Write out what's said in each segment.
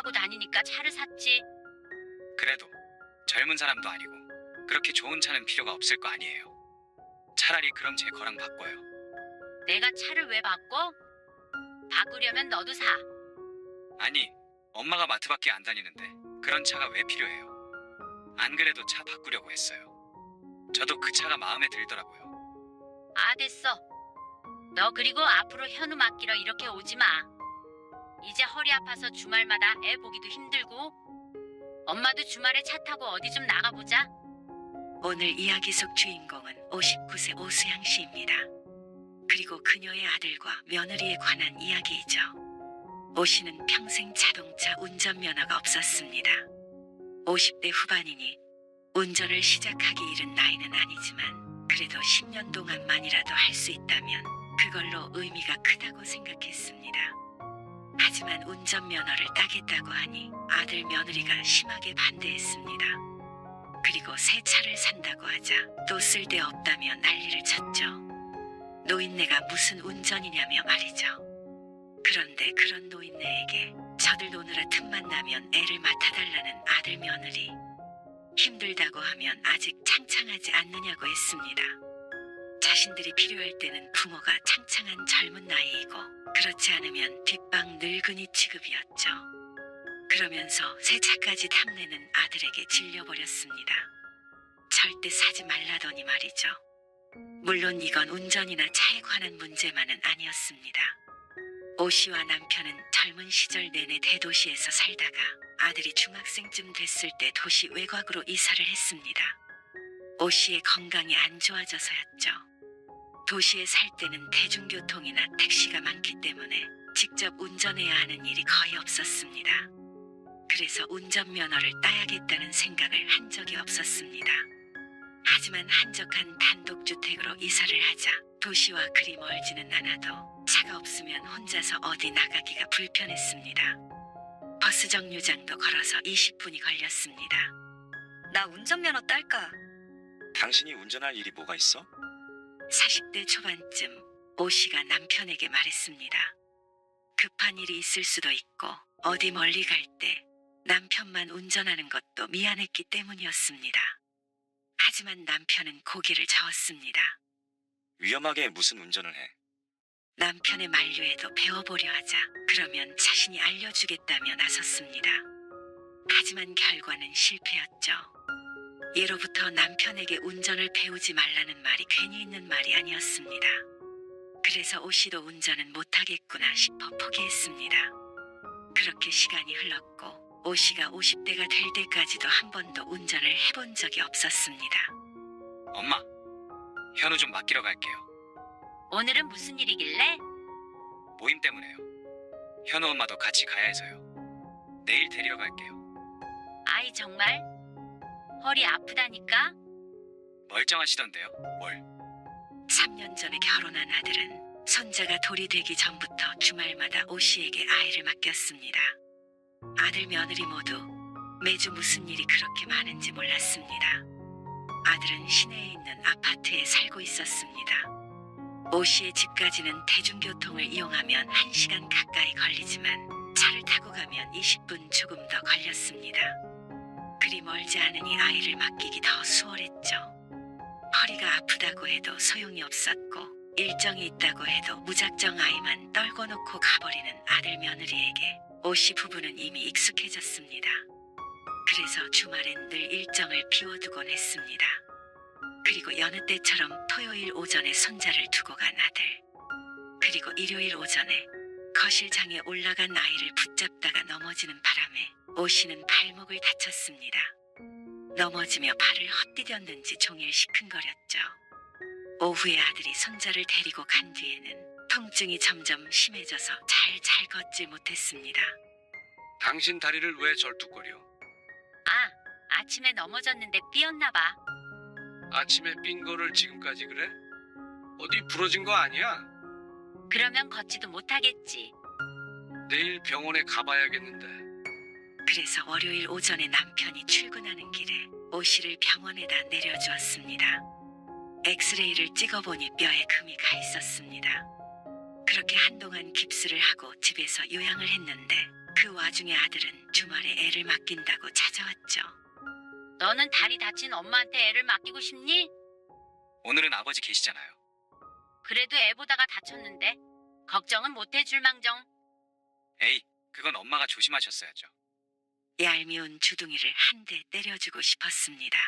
타고 다니니까 차를 샀지. 그래도 젊은 사람도 아니고 그렇게 좋은 차는 필요가 없을 거 아니에요. 차라리 그럼 제 거랑 바꿔요. 내가 차를 왜 바꿔? 바꾸려면 너도 사. 아니, 엄마가 마트밖에 안 다니는데 그런 차가 왜 필요해요? 안 그래도 차 바꾸려고 했어요. 저도 그 차가 마음에 들더라고요. 아, 됐어. 너 그리고 앞으로 현우 맡기러 이렇게 오지 마. 이제 허리 아파서 주말마다 애 보기도 힘들고. 엄마도 주말에 차 타고 어디 좀 나가보자. 오늘 이야기 속 주인공은 59세 오수양 씨입니다. 그리고 그녀의 아들과 며느리에 관한 이야기이죠. 오 씨는 평생 자동차 운전면허가 없었습니다. 50대 후반이니 운전을 시작하기 이른 나이는 아니지만 그래도 10년 동안만이라도 할 수 있다면 그걸로 의미가 크다고 생각했습니다. 하지만 운전면허를 따겠다고 하니 아들 며느리가 심하게 반대했습니다. 그리고 새 차를 산다고 하자 또 쓸데없다며 난리를 쳤죠. 노인네가 무슨 운전이냐며 말이죠. 그런데 그런 노인네에게 저들 노느라 틈만 나면 애를 맡아달라는 아들 며느리. 힘들다고 하면 아직 창창하지 않느냐고 했습니다. 자신들이 필요할 때는 부모가 창창한 젊은 나이이고 그렇지 않으면 뒷방 늙은이 취급이었죠. 그러면서 새 차까지 탐내는 아들에게 질려버렸습니다. 절대 사지 말라더니 말이죠. 물론 이건 운전이나 차에 관한 문제만은 아니었습니다. 오 씨와 남편은 젊은 시절 내내 대도시에서 살다가 아들이 중학생쯤 됐을 때 도시 외곽으로 이사를 했습니다. 오 씨의 건강이 안 좋아져서였죠. 도시에 살 때는 대중교통이나 택시가 많기 때문에 직접 운전해야 하는 일이 거의 없었습니다. 그래서 운전면허를 따야겠다는 생각을 한 적이 없었습니다. 하지만 한적한 단독주택으로 이사를 하자 도시와 그리 멀지는 않아도 차가 없으면 혼자서 어디 나가기가 불편했습니다. 버스 정류장도 걸어서 20분이 걸렸습니다. 나 운전면허 딸까? 당신이 운전할 일이 뭐가 있어? 40대 초반쯤 오 씨가 남편에게 말했습니다. 급한 일이 있을 수도 있고 어디 멀리 갈 때 남편만 운전하는 것도 미안했기 때문이었습니다. 하지만 남편은 고개를 저었습니다. 위험하게 무슨 운전을 해? 남편의 만류에도 배워보려 하자 그러면 자신이 알려주겠다며 나섰습니다. 하지만 결과는 실패였죠. 예로부터 남편에게 운전을 배우지 말라는 말이 괜히 있는 말이 아니었습니다. 그래서 오 씨도 운전은 못하겠구나 싶어 포기했습니다. 그렇게 시간이 흘렀고 오 씨가 50대가 될 때까지도 한 번도 운전을 해본 적이 없었습니다. 엄마, 현우 좀 맡기러 갈게요. 오늘은 무슨 일이길래? 모임 때문에요. 현우 엄마도 같이 가야 해서요. 내일 데리러 갈게요. 아이 정말? 허리 아프다니까? 멀쩡하시던데요? 뭘? 3년 전에 결혼한 아들은 손자가 돌이 되기 전부터 주말마다 오 씨에게 아이를 맡겼습니다. 아들 며느리 모두 매주 무슨 일이 그렇게 많은지 몰랐습니다. 아들은 시내에 있는 아파트에 살고 있었습니다. 오 씨의 집까지는 대중교통을 이용하면 1시간 가까이 걸리지만 차를 타고 가면 20분 조금 더 걸렸습니다. 그리 멀지 않으니 아이를 맡기기 더 수월했죠. 허리가 아프다고 해도 소용이 없었고 일정이 있다고 해도 무작정 아이만 떨궈 놓고 가버리는 아들 며느리에게 오 씨 부부는 이미 익숙해졌습니다. 그래서 주말엔 늘 일정을 비워두곤 했습니다. 그리고 여느 때처럼 토요일 오전에 손자를 두고 간 아들. 그리고 일요일 오전에 거실장에 올라간 아이를 붙잡다가 넘어지는 바람에 오 씨는 발목을 다쳤습니다. 넘어지며 발을 헛디뎠는지 종일 시큰거렸죠. 오후에 아들이 손자를 데리고 간 뒤에는 통증이 점점 심해져서 잘 걷질 못했습니다. 당신 다리를 왜 절뚝거려? 아, 아침에 넘어졌는데 삐었나 봐. 아침에 삔 거를 지금까지 그래? 어디 부러진 거 아니야? 그러면 걷지도 못하겠지. 내일 병원에 가봐야겠는데. 그래서 월요일 오전에 남편이 출근하는 길에 오 씨를 병원에다 내려주었습니다. 엑스레이를 찍어보니 뼈에 금이 가 있었습니다. 그렇게 한동안 깁스를 하고 집에서 요양을 했는데 그 와중에 아들은 주말에 애를 맡긴다고 찾아왔죠. 너는 다리 다친 엄마한테 애를 맡기고 싶니? 오늘은 아버지 계시잖아요. 그래도 애 보다가 다쳤는데 걱정은 못 해줄 망정. 에이, 그건 엄마가 조심하셨어야죠. 얄미운 주둥이를 한 대 때려주고 싶었습니다.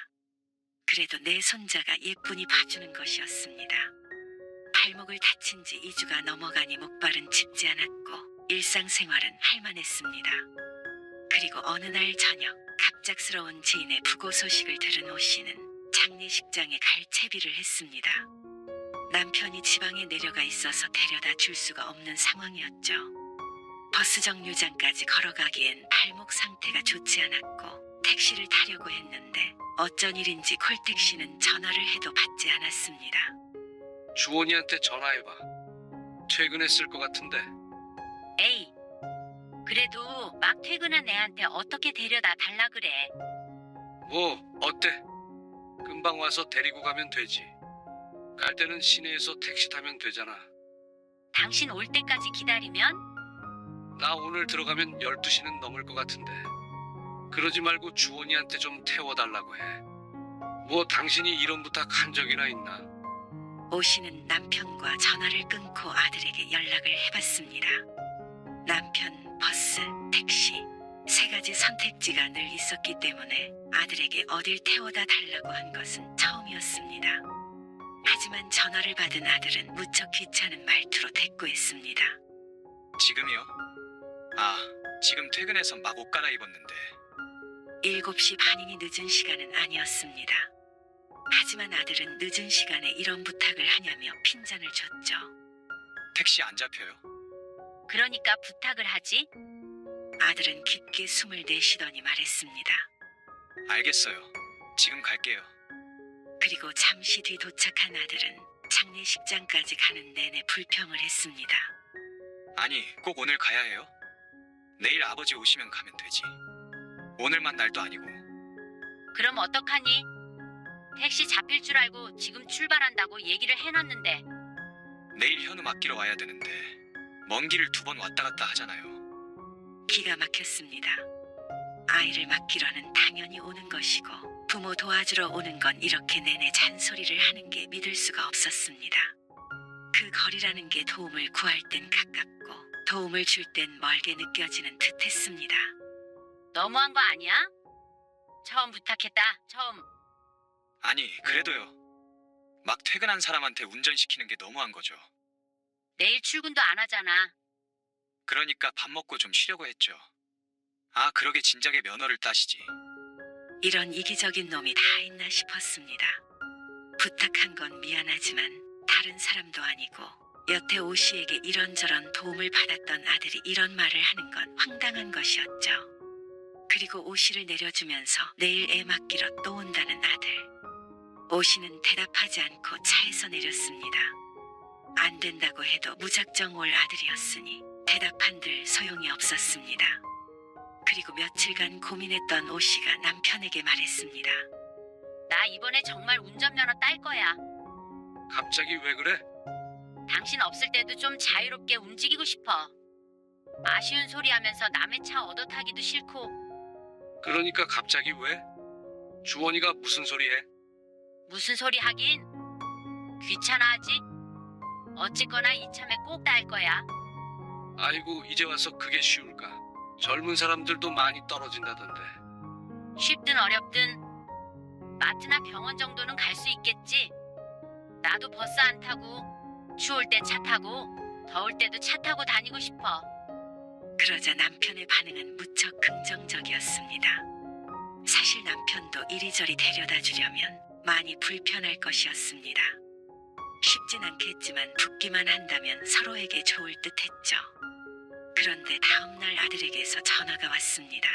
그래도 내 손자가 예쁜이 봐주는 것이었습니다. 발목을 다친 지 2주가 넘어가니 목발은 짚지 않았고 일상생활은 할만했습니다. 그리고 어느 날 저녁 갑작스러운 지인의 부고 소식을 들은 오 씨는 장례식장에 갈 채비를 했습니다. 남편이 지방에 내려가 있어서 데려다 줄 수가 없는 상황이었죠. 버스 정류장까지 걸어가기엔 발목 상태가 좋지 않았고 택시를 타려고 했는데 어쩐 일인지 콜택시는 전화를 해도 받지 않았습니다. 주원이한테 전화해봐. 퇴근했을 것 같은데. 에이, 그래도 막 퇴근한 애한테 어떻게 데려다 달라 그래. 뭐 어때? 금방 와서 데리고 가면 되지. 갈 때는 시내에서 택시 타면 되잖아. 당신 올 때까지 기다리면? 나 오늘 들어가면 12시는 넘을 것 같은데. 그러지 말고 주원이한테 좀 태워달라고 해. 뭐 당신이 이런 부탁 한 적이나 있나? 오 씨는 남편과 전화를 끊고 아들에게 연락을 해봤습니다. 남편, 버스, 택시 세 가지 선택지가 늘 있었기 때문에 아들에게 어딜 태워다 달라고 한 것은 처음이었습니다. 하지만 전화를 받은 아들은 무척 귀찮은 말투로 대꾸했습니다. 지금이요? 아, 지금 퇴근해서 막 옷 갈아입었는데. 7시 반이니 늦은 시간은 아니었습니다. 하지만 아들은 늦은 시간에 이런 부탁을 하냐며 핀잔을 줬죠. 택시 안 잡혀요. 그러니까 부탁을 하지. 아들은 깊게 숨을 내쉬더니 말했습니다. 알겠어요. 지금 갈게요. 그리고 잠시 뒤 도착한 아들은 장례식장까지 가는 내내 불평을 했습니다. 아니, 꼭 오늘 가야 해요? 내일 아버지 오시면 가면 되지. 오늘만 날도 아니고. 그럼 어떡하니? 택시 잡힐 줄 알고 지금 출발한다고 얘기를 해놨는데. 내일 현우 맡기러 와야 되는데 먼 길을 2번 왔다 갔다 하잖아요. 기가 막혔습니다. 아이를 맡기러는 당연히 오는 것이고 부모 도와주러 오는 건 이렇게 내내 잔소리를 하는 게 믿을 수가 없었습니다. 그 거리라는 게 도움을 구할 땐 가깝고 도움을 줄 땐 멀게 느껴지는 듯했습니다. 너무한 거 아니야? 처음 부탁했다. 처음. 아니, 그래도요. 막 퇴근한 사람한테 운전시키는 게 너무한 거죠. 내일 출근도 안 하잖아. 그러니까 밥 먹고 좀 쉬려고 했죠. 아, 그러게 진작에 면허를 따시지. 이런 이기적인 놈이 다 있나 싶었습니다. 부탁한 건 미안하지만 다른 사람도 아니고 여태 오 씨에게 이런저런 도움을 받았던 아들이 이런 말을 하는 건 황당한 것이었죠. 그리고 오 씨를 내려주면서 내일 애 맡기러 또 온다는 아들. 오 씨는 대답하지 않고 차에서 내렸습니다. 안 된다고 해도 무작정 올 아들이었으니 대답한들 소용이 없었습니다. 그리고 며칠간 고민했던 오 씨가 남편에게 말했습니다. 나 이번에 정말 운전면허 딸 거야. 갑자기 왜 그래? 당신 없을 때도 좀 자유롭게 움직이고 싶어. 아쉬운 소리 하면서 남의 차 얻어 타기도 싫고. 그러니까 갑자기 왜? 주원이가 무슨 소리 해? 무슨 소리 하긴. 귀찮아하지? 어쨌거나 이참에 꼭 딸 거야. 아이고 이제 와서 그게 쉬울까? 젊은 사람들도 많이 떨어진다던데. 쉽든 어렵든 마트나 병원 정도는 갈 수 있겠지. 나도 버스 안 타고 추울 때 차 타고 더울 때도 차 타고 다니고 싶어. 그러자 남편의 반응은 무척 긍정적이었습니다. 사실 남편도 이리저리 데려다 주려면 많이 불편할 것이었습니다. 쉽진 않겠지만 붙기만 한다면 서로에게 좋을 듯했죠. 그런데 다음날 아들에게서 전화가 왔습니다.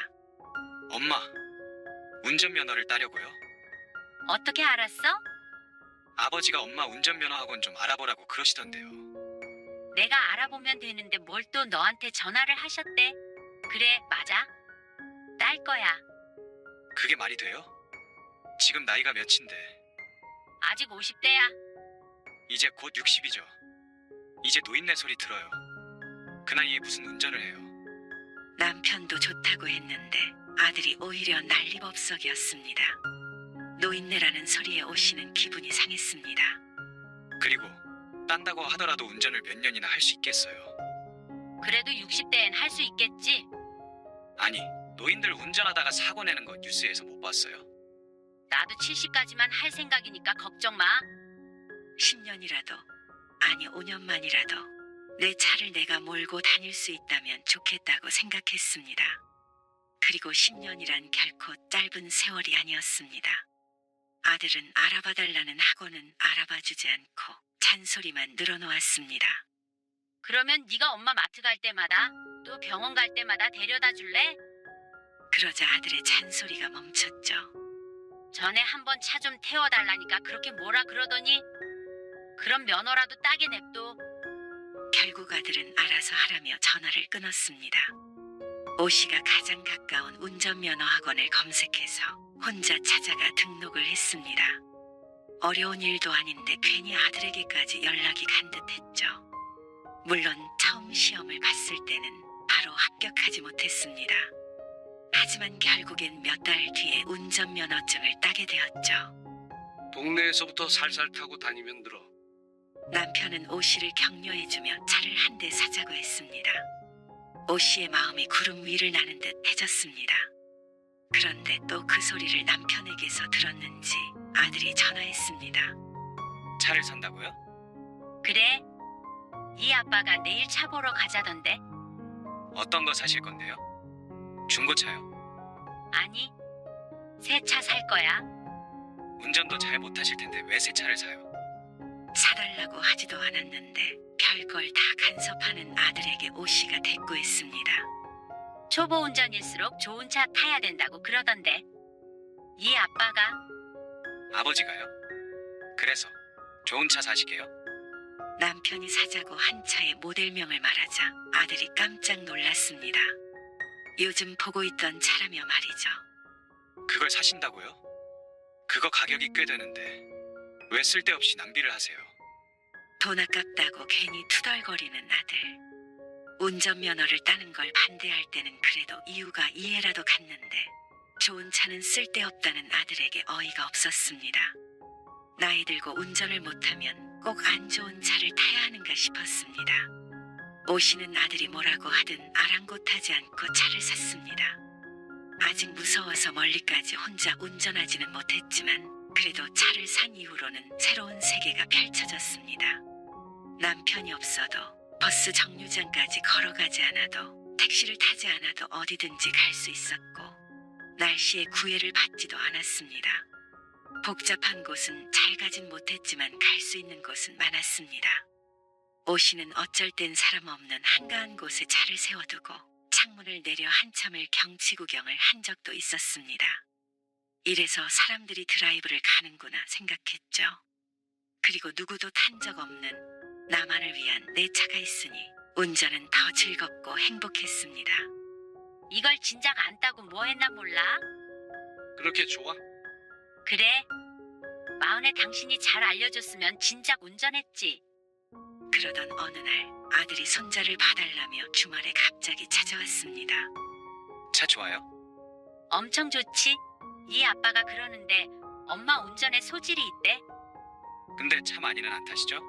엄마, 운전면허를 따려고요? 어떻게 알았어? 아버지가 엄마 운전면허 학원 좀 알아보라고 그러시던데요. 내가 알아보면 되는데 뭘 또 너한테 전화를 하셨대? 그래, 맞아. 딸 거야. 그게 말이 돼요? 지금 나이가 몇인데. 아직 50대야. 이제 곧 60이죠. 이제 노인네 소리 들어요. 그 나이에 무슨 운전을 해요. 남편도 좋다고 했는데 아들이 오히려 난리법석이었습니다. 노인네라는 소리에 오 씨는 기분이 상했습니다. 그리고 딴다고 하더라도 운전을 몇 년이나 할 수 있겠어요. 그래도 60대엔 할 수 있겠지? 아니, 노인들 운전하다가 사고 내는 거 뉴스에서 못 봤어요? 나도 70까지만 할 생각이니까 걱정 마. 10년이라도, 아니 5년만이라도 내 차를 내가 몰고 다닐 수 있다면 좋겠다고 생각했습니다. 그리고 10년이란 결코 짧은 세월이 아니었습니다. 아들은 알아봐달라는 학원은 알아봐주지 않고 잔소리만 늘어놓았습니다. 그러면 네가 엄마 마트 갈 때마다 또 병원 갈 때마다 데려다 줄래? 그러자 아들의 잔소리가 멈췄죠. 전에 한번 차 좀 태워달라니까 그렇게 뭐라 그러더니 그럼 면허라도 따게 냅둬. 결국 아들은 알아서 하라며 전화를 끊었습니다. 오 씨가 가장 가까운 운전면허 학원을 검색해서 혼자 찾아가 등록을 했습니다. 어려운 일도 아닌데 괜히 아들에게까지 연락이 간 듯했죠. 물론 처음 시험을 봤을 때는 바로 합격하지 못했습니다. 하지만 결국엔 몇 달 뒤에 운전면허증을 따게 되었죠. 동네에서부터 살살 타고 다니면 늘어. 남편은 오 씨를 격려해주며 차를 한 대 사자고 했습니다. 오 씨의 마음이 구름 위를 나는 듯 해졌습니다. 그런데 또 그 소리를 남편에게서 들었는지 아들이 전화했습니다. 차를 산다고요? 그래? 네 아빠가 내일 차 보러 가자던데. 어떤 거 사실 건데요? 중고차요? 아니, 새 차 살 거야. 운전도 잘 못하실 텐데 왜 새 차를 사요? 사달라고 하지도 않았는데 별걸 다 간섭하는 아들에게 오 씨가 대꾸했습니다. 초보 운전일수록 좋은 차 타야 된다고 그러던데. 네 아빠가. 아버지가요? 그래서 좋은 차 사시게요? 남편이 사자고 한 차의 모델명을 말하자 아들이 깜짝 놀랐습니다. 요즘 보고 있던 차라며 말이죠. 그걸 사신다고요? 그거 가격이 꽤 되는데 왜 쓸데없이 낭비를 하세요? 돈 아깝다고 괜히 투덜거리는 아들. 운전면허를 따는 걸 반대할 때는 그래도 이유가 이해라도 갔는데 좋은 차는 쓸데없다는 아들에게 어이가 없었습니다. 나이 들고 운전을 못하면 꼭 안 좋은 차를 타야 하는가 싶었습니다. 오 씨는 아들이 뭐라고 하든 아랑곳하지 않고 차를 샀습니다. 아직 무서워서 멀리까지 혼자 운전하지는 못했지만 그래도 차를 산 이후로는 새로운 세계가 펼쳐졌습니다. 남편이 없어도 버스 정류장까지 걸어가지 않아도 택시를 타지 않아도 어디든지 갈 수 있었고 날씨에 구애를 받지도 않았습니다. 복잡한 곳은 잘 가진 못했지만 갈 수 있는 곳은 많았습니다. 오 씨는 어쩔 땐 사람 없는 한가한 곳에 차를 세워두고 창문을 내려 한참을 경치 구경을 한 적도 있었습니다. 이래서 사람들이 드라이브를 가는구나 생각했죠. 그리고 누구도 탄 적 없는 나만을 위한 내 차가 있으니 운전은 더 즐겁고 행복했습니다. 이걸 진작 안 따고 뭐 했나 몰라? 그렇게 좋아? 그래? 마흔에 당신이 잘 알려줬으면 진작 운전했지. 그러던 어느 날 아들이 손자를 봐달라며 주말에 갑자기 찾아왔습니다. 차 좋아요? 엄청 좋지? 네 아빠가 그러는데 엄마 운전에 소질이 있대. 근데 차 많이는 안 타시죠?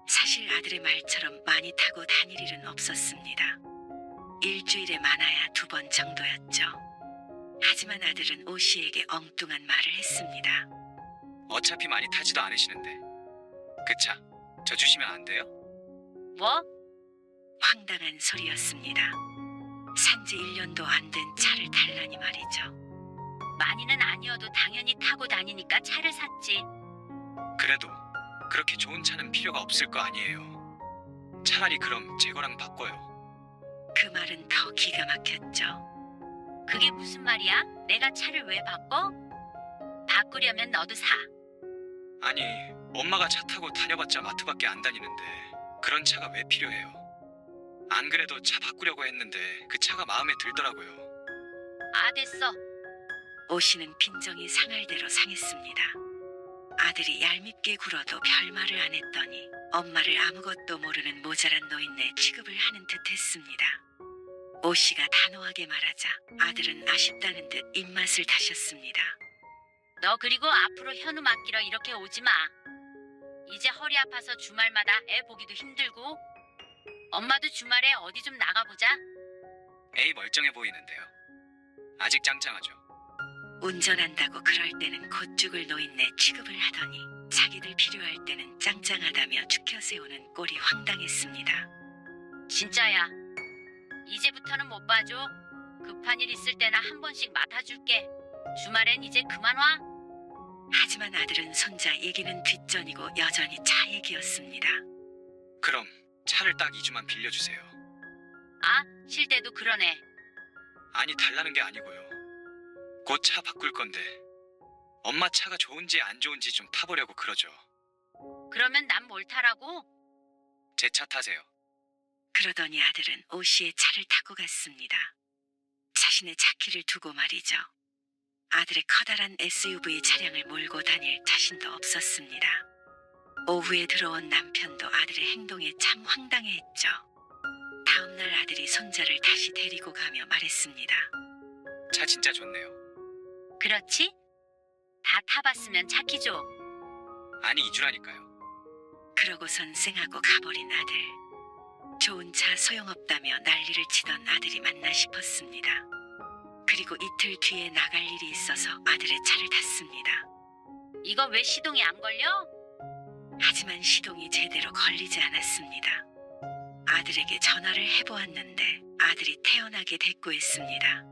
사실 아들의 말처럼 많이 타고 다닐 일은 없었습니다. 일주일에 많아야 2번 정도였죠. 하지만 아들은 오 씨에게 엉뚱한 말을 했습니다. 어차피 많이 타지도 않으시는데 그 차 저 주시면 안 돼요? 뭐? 황당한 소리였습니다. 산지 1년도 안 된 차를 달라니 말이죠. 많이는 아니어도 당연히 타고 다니니까 차를 샀지. 그래도 그렇게 좋은 차는 필요가 없을 거 아니에요. 차라리 그럼 제 거랑 바꿔요. 그 말은 더 기가 막혔죠. 그게 무슨 말이야? 내가 차를 왜 바꿔? 바꾸려면 너도 사. 아니, 엄마가 차 타고 다녀봤자 마트밖에 안 다니는데 그런 차가 왜 필요해요? 안 그래도 차 바꾸려고 했는데 그 차가 마음에 들더라고요. 아, 됐어. 오 씨는 빈정이 상할 대로 상했습니다. 아들이 얄밉게 굴어도 별말을 안 했더니 엄마를 아무것도 모르는 모자란 노인네 취급을 하는 듯 했습니다. 오 씨가 단호하게 말하자 아들은 아쉽다는 듯 입맛을 다셨습니다. 너 그리고 앞으로 현우 맡기러 이렇게 오지 마. 이제 허리 아파서 주말마다 애 보기도 힘들고 엄마도 주말에 어디 좀 나가보자. 에이 멀쩡해 보이는데요. 아직 짱짱하죠. 운전한다고 그럴 때는 곧 죽을 노인네 취급을 하더니 자기들 필요할 때는 짱짱하다며 죽여 세우는 꼴이 황당했습니다. 진짜야. 이제부터는 못 봐줘. 급한 일 있을 때나 한 번씩 맡아줄게. 주말엔 이제 그만 와. 하지만 아들은 손자 얘기는 뒷전이고 여전히 차 얘기였습니다. 그럼 차를 딱 2주만 빌려주세요. 아, 쉴 때도 그러네. 아니 달라는 게 아니고요. 곧 차 바꿀 건데 엄마 차가 좋은지 안 좋은지 좀 타보려고 그러죠. 그러면 난 뭘 타라고? 제 차 타세요. 그러더니 아들은 오 씨의 차를 타고 갔습니다. 자신의 차키를 두고 말이죠. 아들의 커다란 SUV 차량을 몰고 다닐 자신도 없었습니다. 오후에 들어온 남편도 아들의 행동에 참 황당해했죠. 다음날 아들이 손자를 다시 데리고 가며 말했습니다. 차 진짜 좋네요. 그렇지? 다 타봤으면 차키 줘. 아니 2주라니까요. 그러고선 쌩하고 가버린 아들. 좋은 차 소용없다며 난리를 치던 아들이 맞나 싶었습니다. 그리고 이틀 뒤에 나갈 일이 있어서 아들의 차를 탔습니다. 이거 왜 시동이 안 걸려? 하지만 시동이 제대로 걸리지 않았습니다. 아들에게 전화를 해보았는데 아들이 태연하게 대꾸했습니다.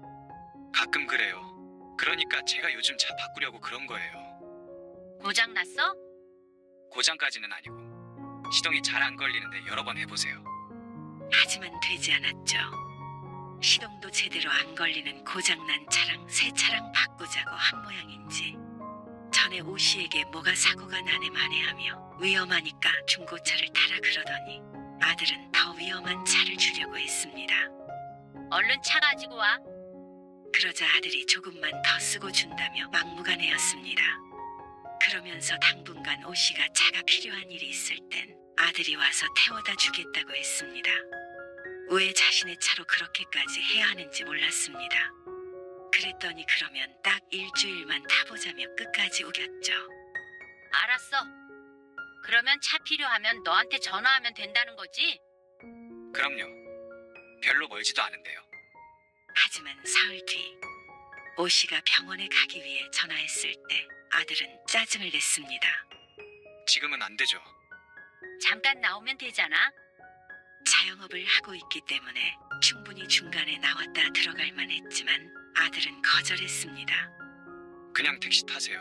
가끔 그래요. 그러니까 제가 요즘 차 바꾸려고 그런 거예요. 고장 났어? 고장까지는 아니고 시동이 잘 안 걸리는데 여러 번 해보세요. 하지만 되지 않았죠. 시동도 제대로 안 걸리는 고장난 차랑 새 차랑 바꾸자고 한 모양인지 전에 오 씨에게 뭐가 사고가 나네 마네하며 위험하니까 중고차를 타라 그러더니 아들은 더 위험한 차를 주려고 했습니다. 얼른 차 가지고 와. 그러자 아들이 조금만 더 쓰고 준다며 막무가내였습니다. 그러면서 당분간 오 씨가 차가 필요한 일이 있을 땐 아들이 와서 태워다 주겠다고 했습니다. 왜 자신의 차로 그렇게까지 해야 하는지 몰랐습니다. 그랬더니 그러면 딱 일주일만 타보자며 끝까지 우겼죠. 알았어. 그러면 차 필요하면 너한테 전화하면 된다는 거지? 그럼요. 별로 멀지도 않은데요. 하지만 사흘 뒤 오 씨가 병원에 가기 위해 전화했을 때 아들은 짜증을 냈습니다. 지금은 안 되죠. 잠깐 나오면 되잖아. 자영업을 하고 있기 때문에 충분히 중간에 나왔다 들어갈 만했지만 아들은 거절했습니다. 그냥 택시 타세요.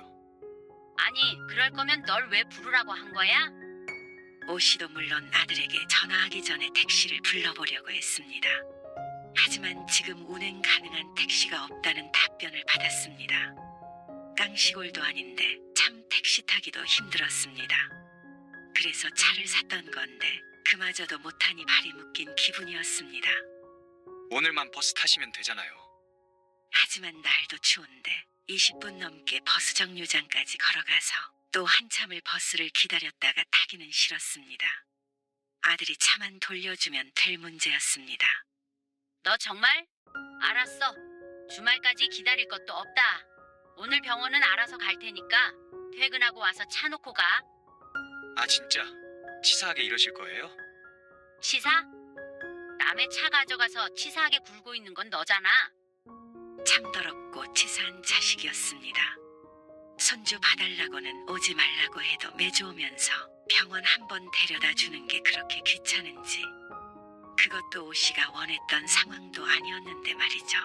아니, 그럴 거면 널 왜 부르라고 한 거야? 오 씨도 물론 아들에게 전화하기 전에 택시를 불러보려고 했습니다. 하지만 지금 운행 가능한 택시가 없다는 답변을 받았습니다. 깡시골도 아닌데 참 택시 타기도 힘들었습니다. 그래서 차를 샀던 건데 그마저도 못하니 발이 묶인 기분이었습니다. 오늘만 버스 타시면 되잖아요. 하지만 날도 추운데 20분 넘게 버스 정류장까지 걸어가서 또 한참을 버스를 기다렸다가 타기는 싫었습니다. 아들이 차만 돌려주면 될 문제였습니다. 너 정말? 알았어. 주말까지 기다릴 것도 없다. 오늘 병원은 알아서 갈 테니까 퇴근하고 와서 차 놓고 가. 아 진짜? 치사하게 이러실 거예요? 치사? 남의 차 가져가서 치사하게 굴고 있는 건 너잖아. 참 더럽고 치사한 자식이었습니다. 손주 봐달라고는 오지 말라고 해도 매주 오면서 병원 한 번 데려다 주는 게 그렇게 귀찮은지 그것도 오 씨가 원했던 상황도 아니었는데 말이죠.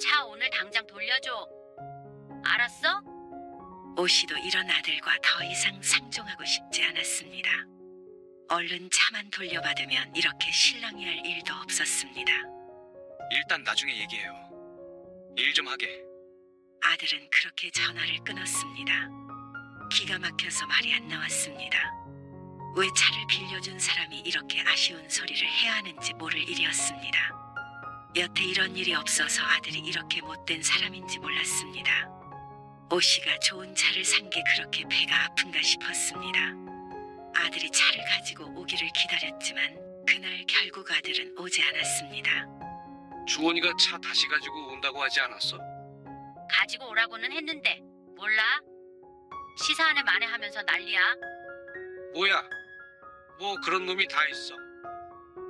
차 오늘 당장 돌려줘. 알았어? 오 씨도 이런 아들과 더 이상 상종하고 싶지 않았습니다. 얼른 차만 돌려받으면 이렇게 실랑이 할 일도 없었습니다. 일단 나중에 얘기해요. 일 좀 하게. 아들은 그렇게 전화를 끊었습니다. 기가 막혀서 말이 안 나왔습니다. 왜 차를 빌려준 사람이 이렇게 아쉬운 소리를 해야 하는지 모를 일이었습니다. 여태 이런 일이 없어서 아들이 이렇게 못된 사람인지 몰랐습니다. 오 씨가 좋은 차를 산 게 그렇게 배가 아픈가 싶었습니다. 아들이 차를 가지고 오기를 기다렸지만 그날 결국 아들은 오지 않았습니다. 주원이가 차 다시 가지고 온다고 하지 않았어? 가지고 오라고는 했는데 몰라? 시사하네 만회하면서 난리야. 뭐야? 뭐 그런 놈이 다 있어.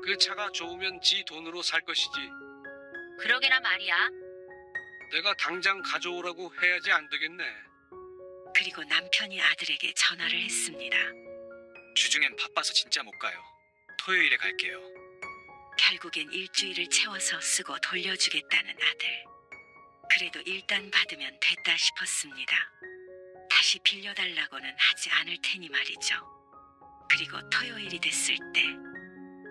그 차가 좋으면 지 돈으로 살 것이지. 그러게나 말이야. 내가 당장 가져오라고 해야지 안 되겠네. 그리고 남편이 아들에게 전화를 했습니다. 주중엔 바빠서 진짜 못 가요. 토요일에 갈게요. 결국엔 일주일을 채워서 쓰고 돌려주겠다는 아들. 그래도 일단 받으면 됐다 싶었습니다. 다시 빌려달라고는 하지 않을 테니 말이죠. 그리고 토요일이 됐을 때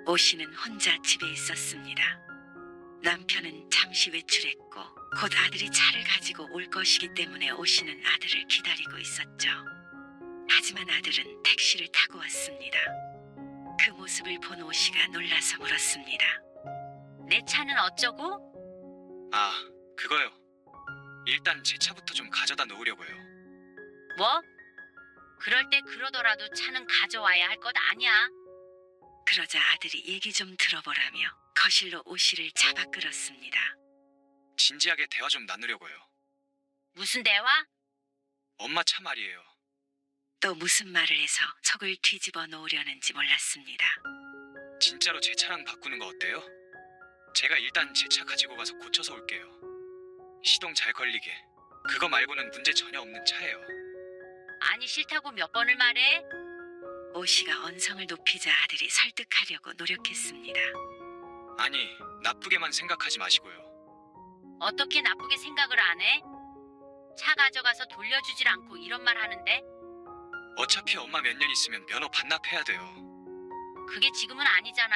오 씨는 혼자 집에 있었습니다. 남편은 잠시 외출했고 곧 아들이 차를 가지고 올 것이기 때문에 오 씨는 아들을 기다리고 있었죠. 하지만 아들은 택시를 타고 왔습니다. 그 모습을 본 오 씨가 놀라서 물었습니다. 내 차는 어쩌고? 아, 그거요. 일단 제 차부터 좀 가져다 놓으려고요. 뭐? 그럴 때 그러더라도 차는 가져와야 할 것 아니야. 그러자 아들이 얘기 좀 들어보라며 거실로 오 씨를 잡아 끌었습니다. 진지하게 대화 좀 나누려고요. 무슨 대화? 엄마 차 말이에요. 또 무슨 말을 해서 속을 뒤집어 놓으려는지 몰랐습니다. 진짜로 제 차랑 바꾸는 거 어때요? 제가 일단 제 차 가지고 가서 고쳐서 올게요. 시동 잘 걸리게. 그거 말고는 문제 전혀 없는 차예요. 아니 싫다고 몇 번을 말해? 오 씨가 언성을 높이자 아들이 설득하려고 노력했습니다. 아니, 나쁘게만 생각하지 마시고요. 어떻게 나쁘게 생각을 안 해? 차 가져가서 돌려주질 않고 이런 말 하는데? 어차피 엄마 몇 년 있으면 면허 반납해야 돼요. 그게 지금은 아니잖아.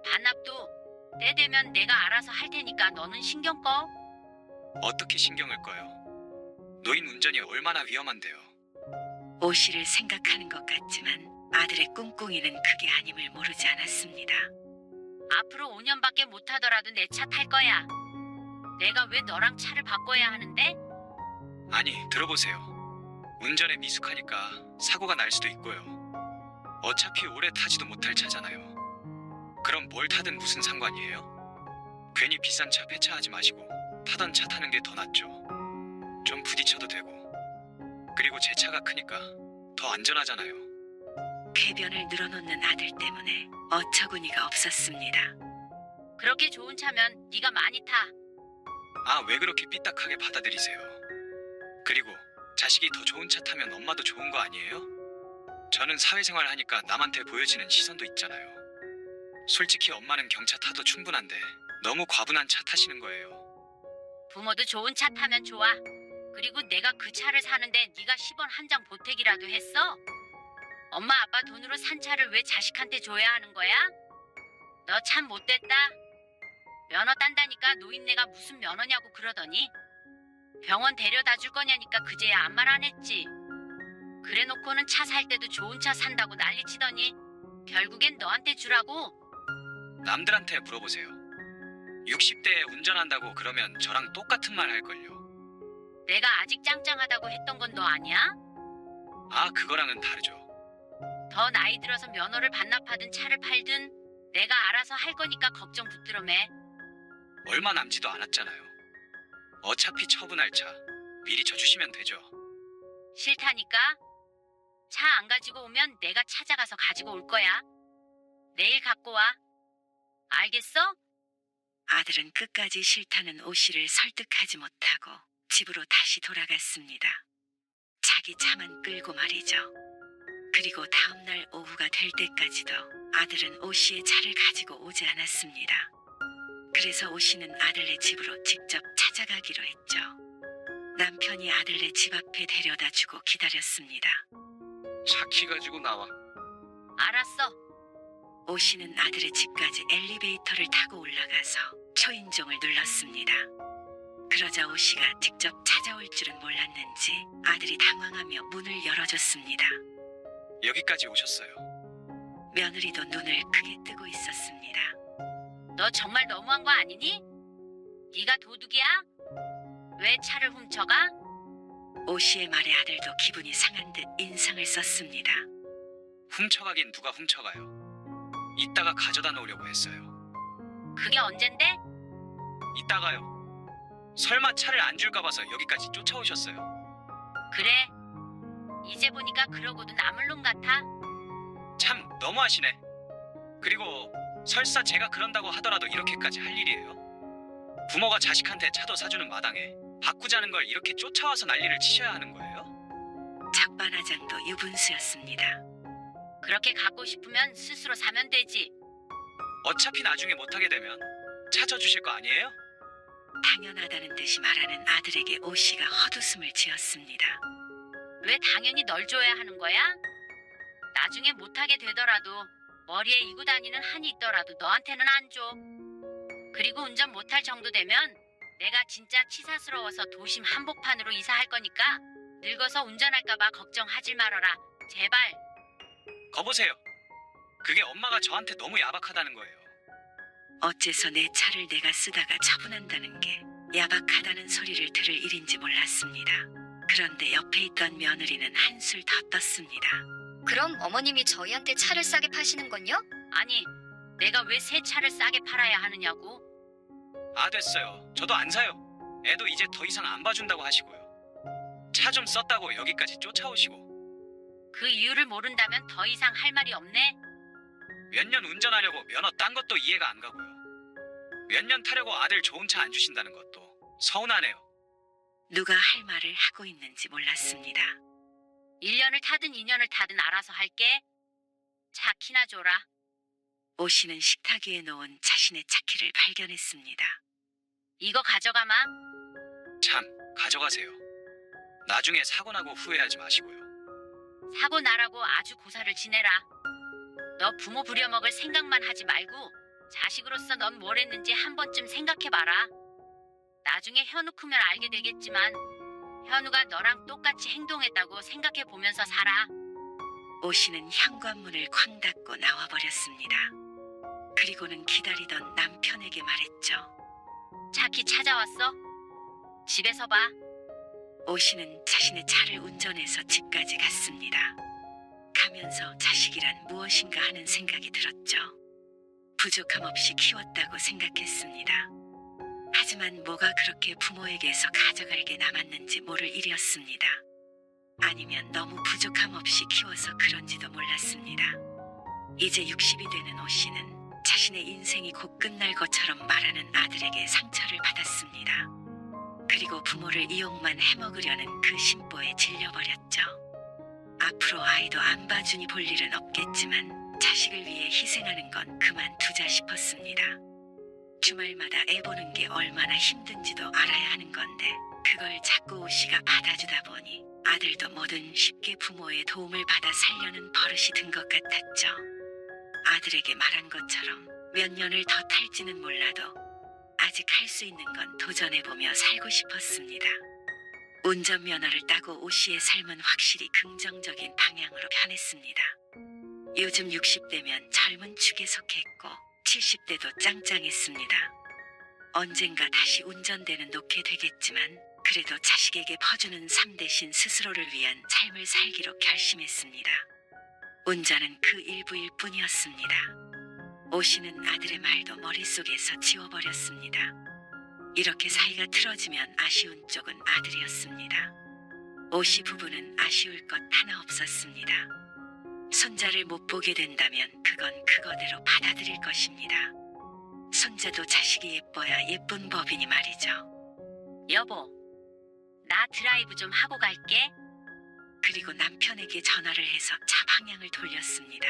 반납도 때 되면 내가 알아서 할 테니까 너는 신경 꺼. 어떻게 신경을 꺼요? 노인 운전이 얼마나 위험한데요. 오 씨를 생각하는 것 같지만 아들의 꿍꿍이는 그게 아님을 모르지 않았습니다. 앞으로 5년밖에 못하더라도 내 차 탈 거야. 내가 왜 너랑 차를 바꿔야 하는데? 아니, 들어보세요. 운전에 미숙하니까 사고가 날 수도 있고요. 어차피 오래 타지도 못할 차잖아요. 그럼 뭘 타든 무슨 상관이에요? 괜히 비싼 차 폐차하지 마시고 타던 차 타는 게 더 낫죠. 좀 부딪혀도 되고. 그리고 제 차가 크니까 더 안전하잖아요. 궤변을 늘어놓는 아들 때문에 어처구니가 없었습니다. 그렇게 좋은 차면 네가 많이 타. 아, 왜 그렇게 삐딱하게 받아들이세요? 그리고 자식이 더 좋은 차 타면 엄마도 좋은 거 아니에요? 저는 사회생활 하니까 남한테 보여지는 시선도 있잖아요. 솔직히 엄마는 경차 타도 충분한데 너무 과분한 차 타시는 거예요. 부모도 좋은 차 타면 좋아. 그리고 내가 그 차를 사는데 네가 10원 한 장 보태기라도 했어? 엄마 아빠 돈으로 산 차를 왜 자식한테 줘야 하는 거야? 너 참 못됐다. 면허 딴다니까 노인네가 무슨 면허냐고 그러더니 병원 데려다 줄 거냐니까 그제야 아무 말 안 했지. 그래놓고는 차 살 때도 좋은 차 산다고 난리치더니 결국엔 너한테 주라고. 남들한테 물어보세요. 60대에 운전한다고 그러면 저랑 똑같은 말 할걸요. 내가 아직 짱짱하다고 했던 건 너 아니야? 아, 그거랑은 다르죠. 더 나이 들어서 면허를 반납하든 차를 팔든 내가 알아서 할 거니까 걱정 붙들어 매. 얼마 남지도 않았잖아요. 어차피 처분할 차 미리 쳐주시면 되죠. 싫다니까? 차 안 가지고 오면 내가 찾아가서 가지고 올 거야. 내일 갖고 와. 알겠어? 아들은 끝까지 싫다는 오 씨를 설득하지 못하고 집으로 다시 돌아갔습니다. 자기 차만 끌고 말이죠. 그리고 다음날 오후가 될 때까지도 아들은 오 씨의 차를 가지고 오지 않았습니다. 그래서 오 씨는 아들네 집으로 직접 찾아가기로 했죠. 남편이 아들네 집 앞에 데려다 주고 기다렸습니다. 차 키 가지고 나와. 알았어. 오 씨는 아들의 집까지 엘리베이터를 타고 올라가서 초인종을 눌렀습니다. 그러자 오 씨가 직접 찾아올 줄은 몰랐는지 아들이 당황하며 문을 열어줬습니다. 여기까지 오셨어요. 며느리도 눈을 크게 뜨고 있었습니다. 너 정말 너무한 거 아니니? 네가 도둑이야? 왜 차를 훔쳐가? 오 씨의 말에 아들도 기분이 상한 듯 인상을 썼습니다. 훔쳐가긴 누가 훔쳐가요. 이따가 가져다 놓으려고 했어요. 그게 언젠데? 있다가요. 설마 차를 안 줄까 봐서 여기까지 쫓아오셨어요. 그래? 이제 보니까 그러고도 남을 놈 같아? 참 너무하시네. 그리고 설사 제가 그런다고 하더라도 이렇게까지 할 일이에요? 부모가 자식한테 차도 사주는 마당에 바꾸자는 걸 이렇게 쫓아와서 난리를 치셔야 하는 거예요? 적반하장도 유분수였습니다. 그렇게 갖고 싶으면 스스로 사면 되지. 어차피 나중에 못하게 되면 찾아주실 거 아니에요? 당연하다는 듯이 말하는 아들에게 오 씨가 헛웃음을 지었습니다. 왜 당연히 널 줘야 하는 거야? 나중에 못하게 되더라도 머리에 이고 다니는 한이 있더라도 너한테는 안 줘. 그리고 운전 못할 정도 되면 내가 진짜 치사스러워서 도심 한복판으로 이사할 거니까 늙어서 운전할까봐 걱정하지 말아라. 제발. 거보세요. 그게 엄마가 저한테 너무 야박하다는 거예요. 어째서 내 차를 내가 쓰다가 처분한다는 게 야박하다는 소리를 들을 일인지 몰랐습니다. 그런데 옆에 있던 며느리는 한술 더 떴습니다. 그럼 어머님이 저희한테 차를 싸게 파시는 건요? 아니, 내가 왜 새 차를 싸게 팔아야 하느냐고? 아 됐어요. 저도 안 사요. 애도 이제 더 이상 안 봐준다고 하시고요. 차 좀 썼다고 여기까지 쫓아오시고. 그 이유를 모른다면 더 이상 할 말이 없네. 몇 년 운전하려고 면허 딴 것도 이해가 안 가고요. 몇 년 타려고 아들 좋은 차 안 주신다는 것도 서운하네요. 누가 할 말을 하고 있는지 몰랐습니다. 1년을 타든 2년을 타든 알아서 할게. 차 키나 줘라. 오 씨는 식탁 위에 놓은 자신의 차키를 발견했습니다. 이거 가져가마. 참 가져가세요. 나중에 사고 나고 후회하지 마시고요. 사고 나라고 아주 고사를 지내라. 너 부모 부려먹을 생각만 하지 말고 자식으로서 넌 뭘 했는지 한 번쯤 생각해봐라. 나중에 현우 크면 알게 되겠지만 현우가 너랑 똑같이 행동했다고 생각해보면서 살아. 오 씨는 현관문을 쾅 닫고 나와버렸습니다. 그리고는 기다리던 남편에게 말했죠. 차키 찾아왔어? 집에서 봐. 오 씨는 자신의 차를 운전해서 집까지 갔습니다. 가면서 자식이란 무엇인가 하는 생각이 들었죠. 부족함 없이 키웠다고 생각했습니다. 하지만 뭐가 그렇게 부모에게서 가져갈 게 남았는지 모를 일이었습니다. 아니면 너무 부족함 없이 키워서 그런지도 몰랐습니다. 이제 60이 되는 오 씨는 자신의 인생이 곧 끝날 것처럼 말하는 아들에게 상처를 받았습니다. 그리고 부모를 이용만 해먹으려는 그 심보에 질려버렸죠. 앞으로 아이도 안 봐주니 볼 일은 없겠지만 자식을 위해 희생하는 건 그만두자 싶었습니다. 주말마다 애 보는 게 얼마나 힘든지도 알아야 하는 건데 그걸 자꾸 오 씨가 받아주다 보니 아들도 뭐든 쉽게 부모의 도움을 받아 살려는 버릇이 든 것 같았죠. 아들에게 말한 것처럼 몇 년을 더 탈지는 몰라도 아직 할 수 있는 건 도전해보며 살고 싶었습니다. 운전면허를 따고 오 씨의 삶은 확실히 긍정적인 방향으로 변했습니다. 요즘 60대면 젊은 축에 속했고 70대도 짱짱했습니다. 언젠가 다시 운전대는 놓게 되겠지만 그래도 자식에게 퍼주는 삶 대신 스스로를 위한 삶을 살기로 결심했습니다. 운전은 그 일부일 뿐이었습니다. 오 씨는 아들의 말도 머릿속에서 지워버렸습니다. 이렇게 사이가 틀어지면 아쉬운 쪽은 아들이었습니다. 오 씨 부부는 아쉬울 것 하나 없었습니다. 손자를 못 보게 된다면 그건 그거대로 받아들일 것입니다. 손자도 자식이 예뻐야 예쁜 법이니 말이죠. 여보, 나 드라이브 좀 하고 갈게. 그리고 남편에게 전화를 해서 차 방향을 돌렸습니다.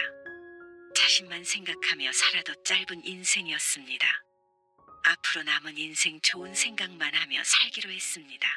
자신만 생각하며 살아도 짧은 인생이었습니다. 앞으로 남은 인생 좋은 생각만 하며 살기로 했습니다.